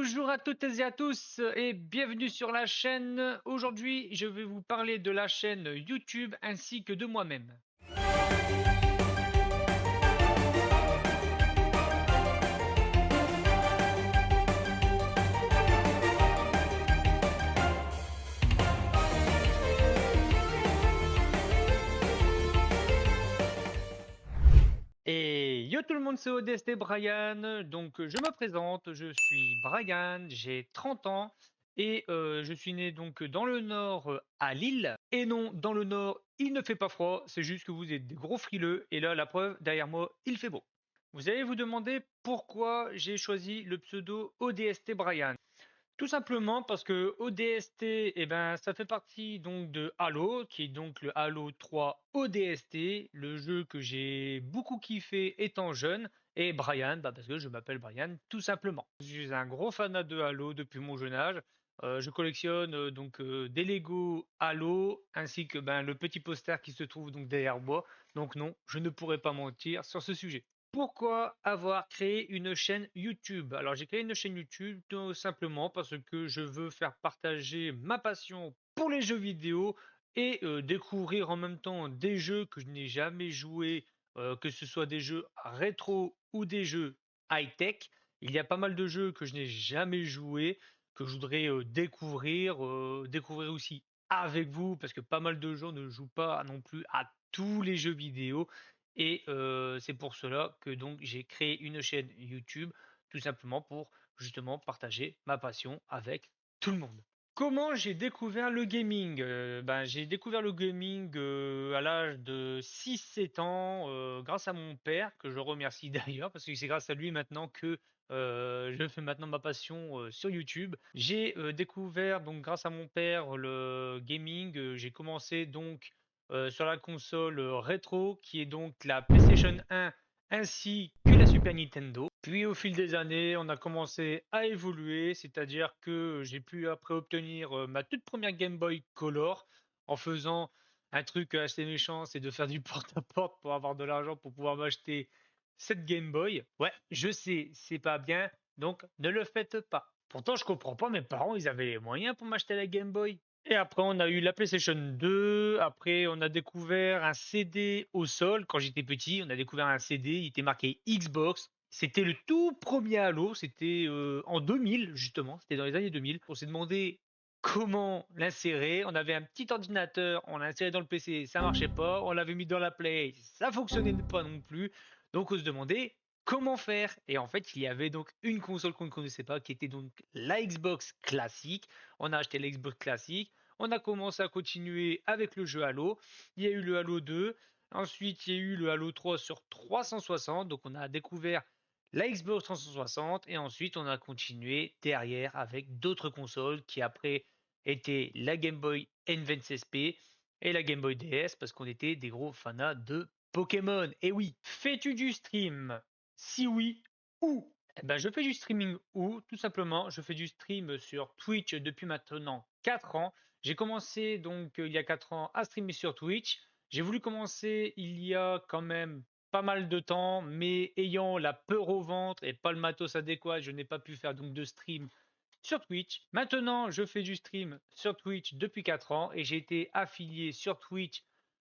Bonjour à toutes et à tous et bienvenue sur la chaîne. Aujourd'hui, je vais vous parler de la chaîne YouTube ainsi que de moi-même. Et yo tout le monde, c'est ODST Brian. Donc je me présente, je suis Brian, j'ai 30 ans et je suis né donc dans le nord à Lille. Et non, dans le nord, il ne fait pas froid, c'est juste que vous êtes des gros frileux et là la preuve, derrière moi, il fait beau. Vous allez vous demander pourquoi j'ai choisi le pseudo ODST Brian. Tout simplement parce que ODST, eh ben, ça fait partie donc de Halo, qui est donc le Halo 3 ODST, le jeu que j'ai beaucoup kiffé étant jeune. Et Brian, bah parce que je m'appelle Brian, tout simplement. Je suis un gros fanat de Halo depuis mon jeune âge. Je collectionne des Lego Halo ainsi que ben, le petit poster qui se trouve donc derrière moi. Donc non, je ne pourrais pas mentir sur ce sujet. Pourquoi avoir créé une chaîne YouTube? Alors j'ai créé une chaîne YouTube tout simplement parce que je veux faire partager ma passion pour les jeux vidéo et découvrir en même temps des jeux que je n'ai jamais joué, que ce soit des jeux rétro ou des jeux high-tech. Il y a pas mal de jeux que je n'ai jamais joué, que je voudrais découvrir aussi avec vous, parce que pas mal de gens ne jouent pas non plus à tous les jeux vidéo. Et c'est pour cela que donc j'ai créé une chaîne YouTube, tout simplement pour justement partager ma passion avec tout le monde. Comment j'ai découvert le gaming? Ben, j'ai découvert le gaming à l'âge de 6-7 ans grâce à mon père, que je remercie d'ailleurs, parce que c'est grâce à lui maintenant que je fais maintenant ma passion sur YouTube. J'ai découvert donc grâce à mon père le gaming. J'ai commencé donc sur la console rétro, qui est donc la PlayStation 1 ainsi que la Super Nintendo. Puis au fil des années, on a commencé à évoluer, c'est-à-dire que j'ai pu après obtenir ma toute première Game Boy Color en faisant un truc assez méchant, c'est de faire du porte-à-porte pour avoir de l'argent pour pouvoir m'acheter cette Game Boy. Ouais, je sais, c'est pas bien, donc ne le faites pas. Pourtant, je comprends pas, mes parents, ils avaient les moyens pour m'acheter la Game Boy. Et après, on a eu la PlayStation 2. Après, on a découvert un CD au sol. Quand j'étais petit, on a découvert un CD. Il était marqué Xbox. C'était le tout premier Halo. C'était en 2000, justement. C'était dans les années 2000. On s'est demandé comment l'insérer. On avait un petit ordinateur. On l'a inséré dans le PC. Ça marchait pas. On l'avait mis dans la Play. Ça fonctionnait pas non plus. Donc, on se demandait comment faire. Et en fait, il y avait donc une console qu'on ne connaissait pas, qui était donc la Xbox classique. On a acheté la Xbox classique. On a commencé à continuer avec le jeu Halo. Il y a eu le Halo 2. Ensuite, il y a eu le Halo 3 sur 360. Donc, on a découvert la Xbox 360. Et ensuite, on a continué derrière avec d'autres consoles qui après étaient la Game Boy Advance SP et la Game Boy DS parce qu'on était des gros fanats de Pokémon. Et oui, fais-tu du stream? Si oui, où? Eh ben, je fais du streaming où? Tout simplement, je fais du stream sur Twitch depuis maintenant 4 ans. J'ai commencé donc il y a 4 ans à streamer sur Twitch. J'ai voulu commencer il y a quand même pas mal de temps, mais ayant la peur au ventre et pas le matos adéquat, je n'ai pas pu faire donc de stream sur Twitch. Maintenant, je fais du stream sur Twitch depuis 4 ans et j'ai été affilié sur Twitch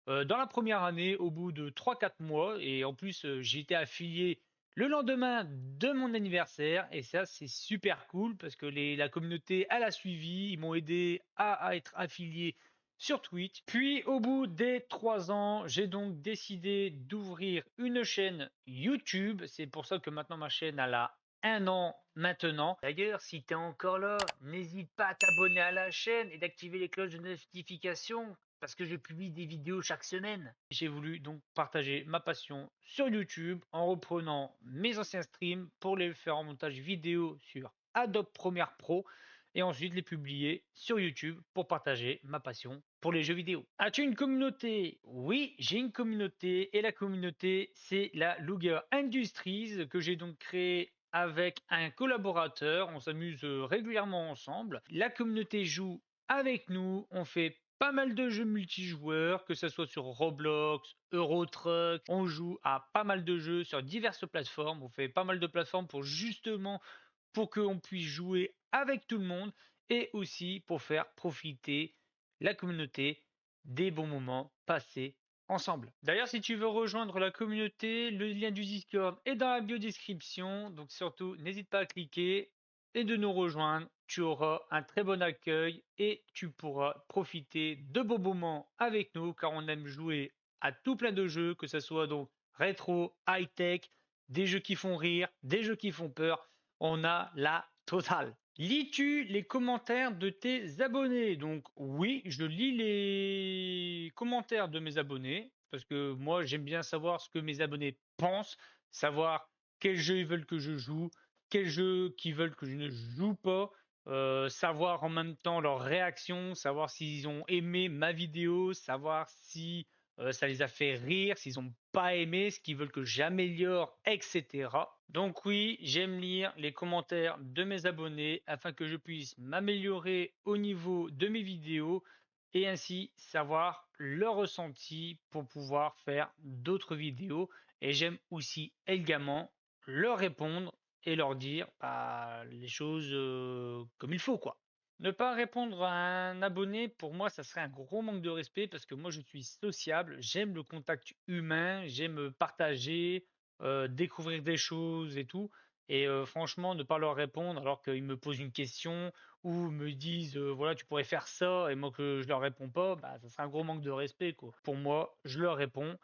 dans la première année au bout de 3-4 mois. Et en plus, j'ai été affilié le lendemain de mon anniversaire. Et ça, c'est super cool parce que la communauté, elle a suivi. Ils m'ont aidé à être affilié sur Twitch. Puis, au bout des 3 ans, j'ai donc décidé d'ouvrir une chaîne YouTube. C'est pour ça que maintenant ma chaîne, elle a 1 an maintenant. D'ailleurs, si tu es encore là, n'hésite pas à t'abonner à la chaîne et d'activer les cloches de notification parce que je publie des vidéos chaque semaine. J'ai voulu donc partager ma passion sur YouTube en reprenant mes anciens streams pour les faire en montage vidéo sur Adobe Premiere Pro et ensuite les publier sur YouTube pour partager ma passion pour les jeux vidéo. As-tu une communauté? Oui, j'ai une communauté et la communauté, c'est la Luger Industries que j'ai donc créée avec un collaborateur. On s'amuse régulièrement ensemble. La communauté joue avec nous. On fait pas mal de jeux multijoueurs, que ce soit sur Roblox, Euro Truck. On joue à pas mal de jeux sur diverses plateformes. On fait pas mal de plateformes pour justement pour qu'on puisse jouer avec tout le monde et aussi pour faire profiter la communauté des bons moments passés ensemble. D'ailleurs, si tu veux rejoindre la communauté, le lien du Discord est dans la bio-description. Donc surtout, n'hésite pas à cliquer et de nous rejoindre. Tu auras un très bon accueil et tu pourras profiter de beaux moments avec nous car on aime jouer à tout plein de jeux, que ce soit donc rétro, high-tech, des jeux qui font rire, des jeux qui font peur. On a la totale. Lis-tu les commentaires de tes abonnés? Donc oui, je lis les commentaires de mes abonnés parce que moi j'aime bien savoir ce que mes abonnés pensent, savoir quels jeux ils veulent que je joue, quels jeux qu'ils veulent que je ne joue pas, savoir en même temps leurs réactions, savoir s'ils ont aimé ma vidéo, savoir si ça les a fait rire, s'ils n'ont pas aimé, ce qu'ils veulent que j'améliore, etc. Donc oui, j'aime lire les commentaires de mes abonnés afin que je puisse m'améliorer au niveau de mes vidéos et ainsi savoir leur ressenti pour pouvoir faire d'autres vidéos. Et j'aime aussi également leur répondre et leur dire les choses comme il faut, quoi. Ne pas répondre à un abonné, pour moi, ça serait un gros manque de respect parce que moi, je suis sociable, j'aime le contact humain, j'aime partager, découvrir des choses et tout. Et franchement, ne pas leur répondre alors qu'ils me posent une question ou me disent voilà, tu pourrais faire ça et moi que je leur réponds pas, bah, ça serait un gros manque de respect, quoi. Pour moi, je leur réponds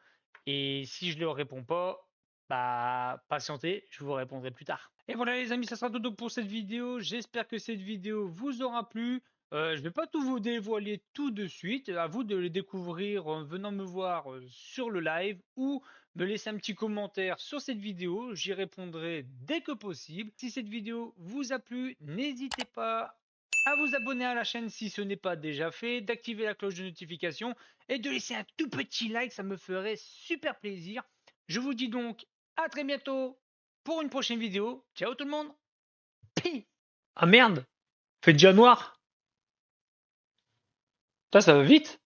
et si je leur réponds pas, bah, patientez, je vous répondrai plus tard. Et voilà les amis, ça sera tout pour cette vidéo. J'espère que cette vidéo vous aura plu. Je ne vais pas tout vous dévoiler tout de suite. À vous de les découvrir en venant me voir sur le live ou me laisser un petit commentaire sur cette vidéo. J'y répondrai dès que possible. Si cette vidéo vous a plu, n'hésitez pas à vous abonner à la chaîne si ce n'est pas déjà fait, d'activer la cloche de notification et de laisser un tout petit like, ça me ferait super plaisir. Je vous dis donc à très bientôt pour une prochaine vidéo. Ciao tout le monde. Pi. Ah merde, fait déjà noir. Ça va vite.